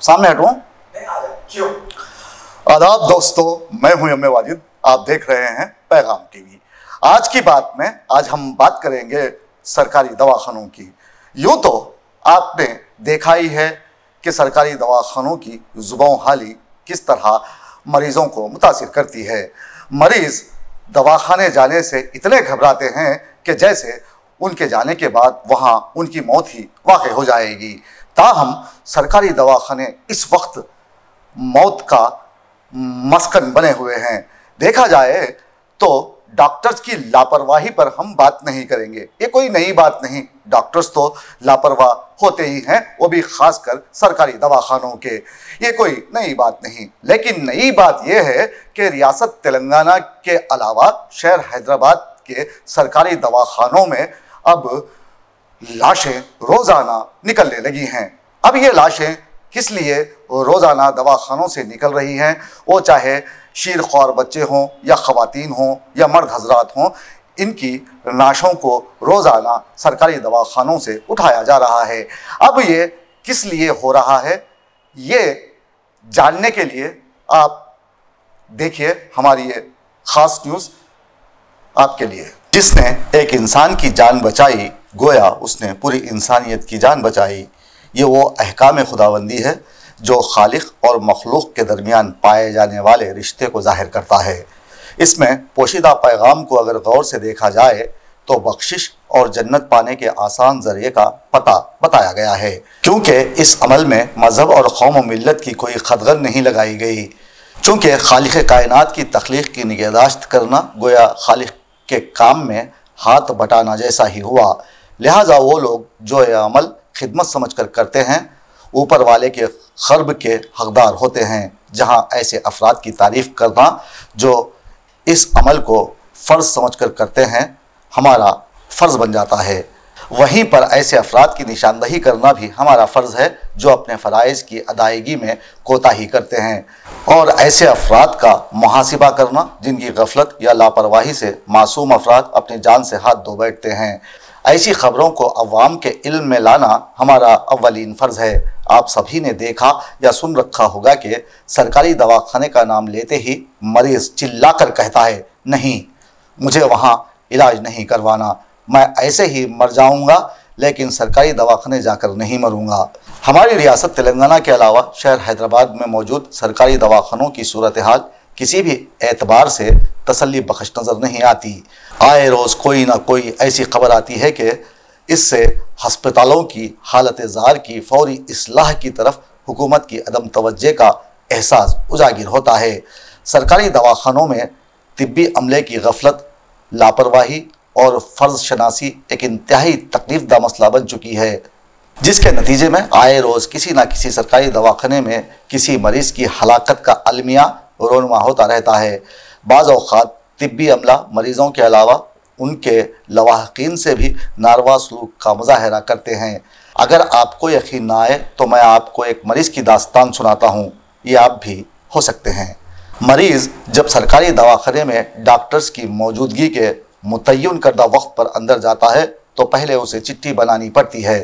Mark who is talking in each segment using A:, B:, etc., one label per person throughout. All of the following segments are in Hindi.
A: सामने हटूं?
B: क्यों?
A: आदाब दोस्तों, मैं हूं एम ए वाजिद। आप देख रहे हैं पैगाम टीवी। आज की बात में आज हम बात करेंगे सरकारी दवाखानों की। यूं तो आपने देखा ही है कि सरकारी दवाखानों की जुबान हाली किस तरह मरीजों को मुतासिर करती है। मरीज दवाखाने जाने से इतने घबराते हैं कि जैसे उनके जाने के बाद वहां उनकी मौत ही वाक़ई हो जाएगी। ताहम सरकारी दवाखाने इस वक्त मौत का मस्कन बने हुए हैं। देखा जाए तो डॉक्टर्स की लापरवाही पर हम बात नहीं करेंगे, ये कोई नई बात नहीं। डॉक्टर्स तो लापरवाह होते ही हैं, वो भी खासकर सरकारी दवाखानों के, ये कोई नई बात नहीं। लेकिन नई बात यह है कि रियासत तेलंगाना के अलावा शहर हैदराबाद के सरकारी दवाखानों में अब लाशें रोजाना निकलने लगी हैं। अब ये लाशें किस लिए रोजाना दवाखानों से निकल रही हैं, वो चाहे शीरख्वार बच्चे हों या ख़वातीन हों या मर्द हजरात हों, इनकी लाशों को रोजाना सरकारी दवाखानों से उठाया जा रहा है। अब ये किस लिए हो रहा है, ये जानने के लिए आप देखिए हमारी ये खास न्यूज़ आपके लिए। जिसने एक इंसान की जान बचाई, गोया उसने पूरी इंसानियत की जान बचाई। ये वो अहकाम खुदाबंदी है जो खालिक और मखलूक के दरमियान पाए जाने वाले रिश्ते को जाहिर करता है। इसमें पोशीदा पैगाम को अगर गौर से देखा जाए तो बख्शिश और जन्नत पाने के आसान जरिए का पता बताया गया है, क्योंकि इस अमल में मजहब और कौम और मिल्लत की कोई खदगन नहीं लगाई गई। चूँकि खालिक कायनात की तख्लीक की निगहदाश्त करना गोया खालिक के काम में हाथ बटाना जैसा ही हुआ। लिहाजा वो लोग जो यह अमल खिदमत समझकर करते हैं, ऊपर वाले के खर्ब के हकदार होते हैं। जहां ऐसे अफराद की तारीफ़ करना जो इस अमल को फ़र्ज़ समझकर करते हैं, हमारा फ़र्ज़ बन जाता है। वहीं पर ऐसे अफराद की निशानदही करना भी हमारा फ़र्ज़ है जो अपने फ़राइज़ की अदायगी में कोताही करते हैं, और ऐसे अफराद का मुहासिबा करना जिनकी गफलत या लापरवाही से मासूम अफराद अपनी जान से हाथ धो बैठते हैं। ऐसी खबरों को अवाम के इल्म में लाना हमारा अव्वलीन फ़र्ज़ है। आप सभी ने देखा या सुन रखा होगा कि सरकारी दवाखाने का नाम लेते ही मरीज़ चिल्लाकर कहता है, नहीं, मुझे वहाँ इलाज नहीं करवाना, मैं ऐसे ही मर जाऊँगा, लेकिन सरकारी दवाखाने जाकर नहीं मरूँगा। हमारी रियासत तेलंगाना के अलावा शहर हैदराबाद में मौजूद सरकारी दवाखानों की सूरत हाल किसी भी एतबार से तसल्ली बख्श नज़र नहीं आती। आए रोज़ कोई ना कोई ऐसी खबर आती है कि इससे हस्पतालों की हालत ज़ार की फौरी इस्लाह की तरफ हुकूमत की अदम तवज्जे का एहसास उजागिर होता है। सरकारी दवाखानों में तिब्बी अमले की गफलत, लापरवाही और फ़र्ज़ शनासी एक इंतहाई तकलीफ़दा मसला बन चुकी है, जिसके नतीजे में आए रोज़ किसी न किसी सरकारी दवाखाने में किसी मरीज़ की हलाकत का अलमिया रोनुमा होता रहता है। बाज़ औक़ात तिब्बी अमला मरीज़ों के अलावा उनके लवाहकीन से भी नारवा सलूक का मुज़ाहरा करते हैं। अगर आपको यकीन ना आए तो मैं आपको एक मरीज़ की दास्तान सुनाता हूँ, ये आप भी हो सकते हैं। मरीज़ जब सरकारी दवाखाने में डॉक्टर्स की मौजूदगी के मुतय्यन करदा वक्त पर अंदर जाता है तो पहले उसे चिट्ठी बनानी पड़ती है।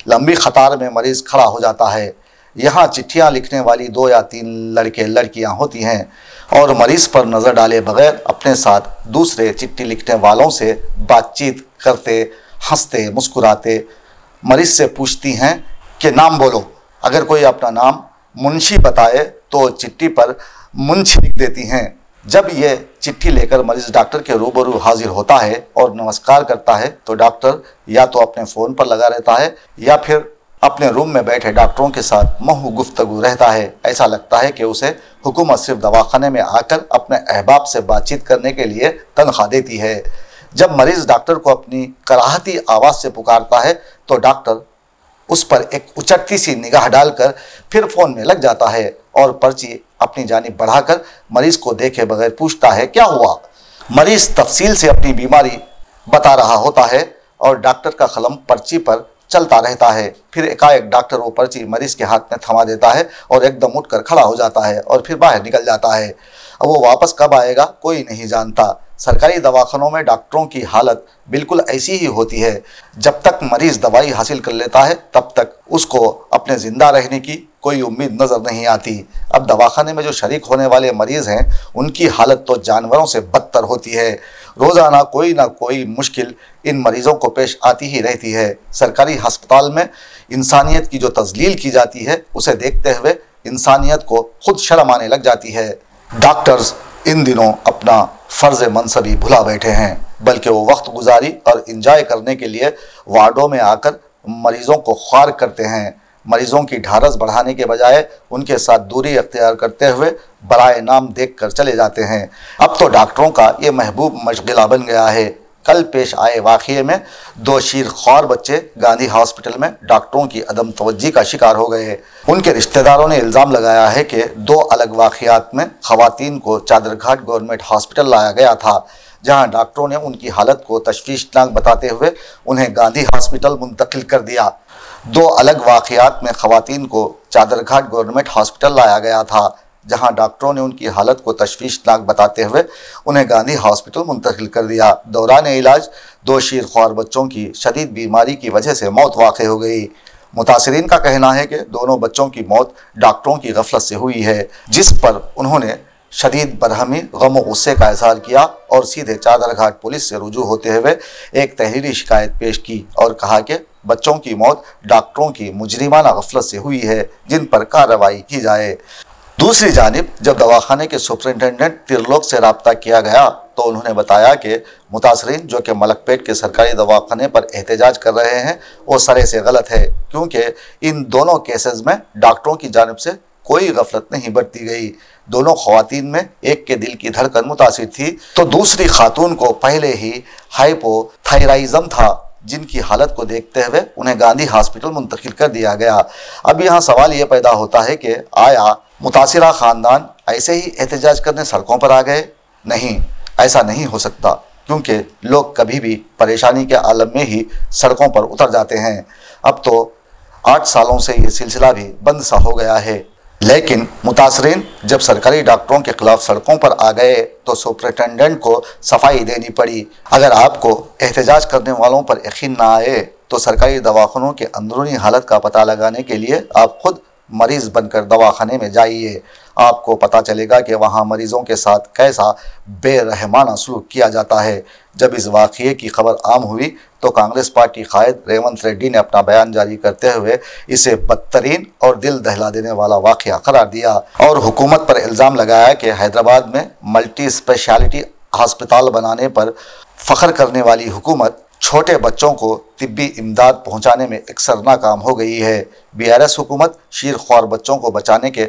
A: लंबी कतार में मरीज़ खड़ा हो जाता है। यहाँ चिट्ठियाँ लिखने वाली 2 या 3 लड़के लड़कियाँ होती हैं और मरीज़ पर नज़र डाले बगैर अपने साथ दूसरे चिट्ठी लिखने वालों से बातचीत करते, हंसते मुस्कुराते मरीज़ से पूछती हैं कि नाम बोलो। अगर कोई अपना नाम मुंशी बताए तो चिट्ठी पर मुंशी लिख देती हैं। जब ये चिट्ठी लेकर मरीज़ डॉक्टर के रूबरू हाजिर होता है और नमस्कार करता है तो डॉक्टर या तो अपने फ़ोन पर लगा रहता है या फिर अपने रूम में बैठे डॉक्टरों के साथ महू गुफ्तगू रहता है। ऐसा लगता है कि उसे हुकूमत सिर्फ दवाखाने में आकर अपने अहबाब से बातचीत करने के लिए तनख्वाह देती है। जब मरीज़ डॉक्टर को अपनी कराहती आवाज़ से पुकारता है तो डॉक्टर उस पर एक उचटती सी निगाह डालकर फिर फ़ोन में लग जाता है और पर्ची अपनी जानिब बढ़ाकर मरीज़ को देखे बगैर पूछता है, क्या हुआ। मरीज़ तफसील से अपनी बीमारी बता रहा होता है और डॉक्टर का कलम पर्ची पर चलता रहता है। फिर एकाएक डॉक्टर वो पर्ची मरीज़ के हाथ में थमा देता है और एकदम उठकर खड़ा हो जाता है और फिर बाहर निकल जाता है। अब वो वापस कब आएगा कोई नहीं जानता। सरकारी दवाखानों में डॉक्टरों की हालत बिल्कुल ऐसी ही होती है। जब तक मरीज दवाई हासिल कर लेता है तब तक उसको अपने जिंदा रहने की कोई उम्मीद नजर नहीं आती। अब दवाखाने में जो शरीक होने वाले मरीज हैं उनकी हालत तो जानवरों से बदतर होती है। रोजाना कोई ना कोई मुश्किल इन मरीजों को पेश आती ही रहती है। सरकारी अस्पताल में इंसानियत की जो तजलील की जाती है उसे देखते हुए इंसानियत को खुद शर्म आने लग जाती है। डॉक्टर्स इन दिनों अपना फर्ज मनसबी भुला बैठे हैं, बल्कि वो वक्त गुजारी और इंजॉय करने के लिए वार्डों में आकर मरीजों को ख्वार करते हैं। मरीजों की ढारस बढ़ाने के बजाय उनके साथ दूरी अख्तियार करते हुए बराए नाम देख कर चले जाते हैं। अब तो डॉक्टरों का ये महबूब मशगला बन गया है। कल पेश आए वाक़ये में 2 शीरख्वार बच्चे गांधी हॉस्पिटल में डॉक्टरों की अदम तवज्जी का शिकार हो गए। उनके रिश्तेदारों ने इल्ज़ाम लगाया है कि 2 अलग वाक़यात में ख़वातीन को चादरघाट गवर्नमेंट हॉस्पिटल लाया गया था, जहां डॉक्टरों ने उनकी हालत को तशवीशनाक बताते हुए उन्हें गांधी हॉस्पिटल मुंतकिल कर दिया। 2 अलग वाक़यात में ख़वातीन को चादरघाट गवर्नमेंट हॉस्पिटल लाया गया था, जहां डॉक्टरों ने उनकी हालत को तशवीशनाक बताते हुए उन्हें गांधी हॉस्पिटल मुंतकिल कर दिया। दौरान इलाज 2 शीरख्वार बच्चों की शदीद बीमारी की वजह से मौत वाक़ हो गई। मुतासिरीन का कहना है कि दोनों बच्चों की मौत डॉक्टरों की गफलत से हुई है, जिस पर उन्होंने शदीद बरहमी, गम और गुस्से का इजहार किया और सीधे चादरघाट पुलिस से रुजू होते हुए एक तहरीरी शिकायत पेश की और कहा कि बच्चों की मौत डॉक्टरों की मुजरिमाना गफलत से हुई है, जिन पर कार्रवाई की जाए। दूसरी जानिब जब दवाखाने के सुपरिटेंडेंट त्रिलोक से रब्ता किया गया तो उन्होंने बताया कि मुतासरीन जो कि मलकपेट के सरकारी दवाखाने पर एहतजाज कर रहे हैं वो सरे से गलत है, क्योंकि इन दोनों केसेस में डॉक्टरों की जानिब से कोई गफलत नहीं बरती गई। दोनों ख़वातीन में एक के दिल की धड़कन मुतासिर थी तो दूसरी खातून को पहले ही हाइपोथायराइज्म था, जिनकी हालत को देखते हुए उन्हें गांधी हॉस्पिटल मुंतकिल कर दिया गया। अब यहाँ सवाल ये पैदा होता है कि आया मुतासिरा ख़ानदान ऐसे ही एहतजाज करने सड़कों पर आ गए? नहीं, ऐसा नहीं हो सकता, क्योंकि लोग कभी भी परेशानी के आलम में ही सड़कों पर उतर जाते हैं। अब तो 8 सालों से ये सिलसिला भी बंद सा हो गया है। लेकिन मुतासरीन जब सरकारी डॉक्टरों के खिलाफ सड़कों पर आ गए तो सुपरिटेंडेंट को सफाई देनी पड़ी। अगर आपको एहतजाज करने वालों पर यकीन ना आए तो सरकारी दवाखानों के अंदरूनी हालत का पता लगाने के लिए आप खुद मरीज बनकर दवाखाने में जाइए। आपको पता चलेगा कि वहाँ मरीजों के साथ कैसा बेरहमाना सलूक किया जाता है। जब इस वाक़ये की खबर आम हुई तो कांग्रेस पार्टी कायद रेवंत रेड्डी ने अपना बयान जारी करते हुए इसे बदतरीन और दिल दहला देने वाला वाक़या करार दिया और हुकूमत पर इल्ज़ाम लगाया कि हैदराबाद में मल्टी स्पेशलिटी अस्पताल बनाने पर फ़ख्र करने वाली हुकूमत छोटे बच्चों को तिब्बी इमदाद पहुँचाने में अक्सर नाकाम हो गई है। BRS हुकूमत शीरख्वार बच्चों को बचाने के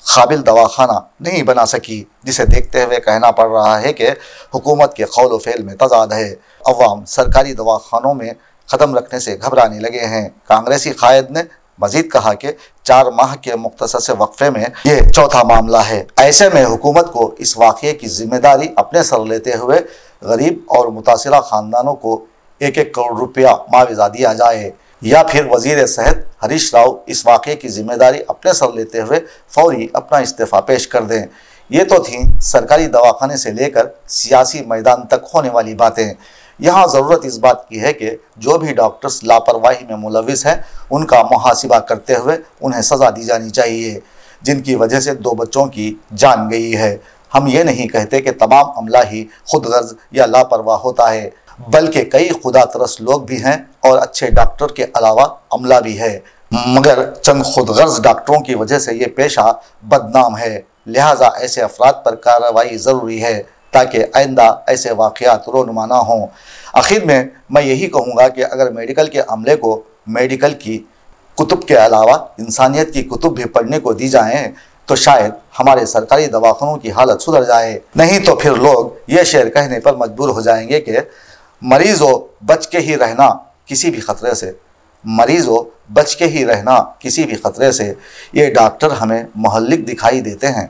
A: काबिल दवाखाना नहीं बना सकी, जिसे देखते हुए कहना पड़ रहा है कि हुकूमत के कौल व फ़ेल में तज़ाद है। अवाम सरकारी दवाखानों में क़दम रखने से घबराने लगे हैं। कांग्रेसी कायद ने मजीद कहा कि 4 माह के मुख्तसर से वक्फे में ये चौथा मामला है। ऐसे में हुकूमत को इस वाक़ये की जिम्मेदारी अपने सर लेते हुए गरीब और मुतासिरा ख़ानदानों को 1-1 करोड़ रुपया मुआवजा दिया जाए, या फिर वजीर सेहत हरीश राव इस वाक़ये की जिम्मेदारी अपने सर लेते हुए फौरी अपना इस्तीफ़ा पेश कर दें। ये तो थी सरकारी दवाखाने से लेकर सियासी मैदान तक होने वाली बातें। यहाँ ज़रूरत इस बात की है कि जो भी डॉक्टर्स लापरवाही में मुलविस हैं उनका मुहासिबा करते हुए उन्हें सज़ा दी जानी चाहिए, जिनकी वजह से 2 बच्चों की जान गई है। हम ये नहीं कहते कि तमाम अमला ही खुद गर्ज या लापरवाह होता है, बल्कि कई खुदा तरस लोग भी हैं और अच्छे डॉक्टर के अलावा अमला भी है, मगर चंद खुद गर्ज डॉक्टरों की वजह से ये पेशा बदनाम है। लिहाजा ऐसे अफराद पर कार्रवाई ज़रूरी है ताकि आइंदा ऐसे वाक़यात रोनुमा ना हों। आखिर में मैं यही कहूँगा कि अगर मेडिकल के अमले को मेडिकल की कुतुब के अलावा इंसानियत की कुतुब भी पढ़ने को दी जाएँ तो शायद हमारे सरकारी दवाखानों की हालत सुधर जाए। नहीं तो फिर लोग ये शेर कहने पर मजबूर हो जाएंगे कि मरीज़ों बच के ही रहना किसी भी ख़तरे से, मरीज़ों बच के ही रहना किसी भी ख़तरे से। ये डॉक्टर हमें मोहल्लिक दिखाई देते हैं।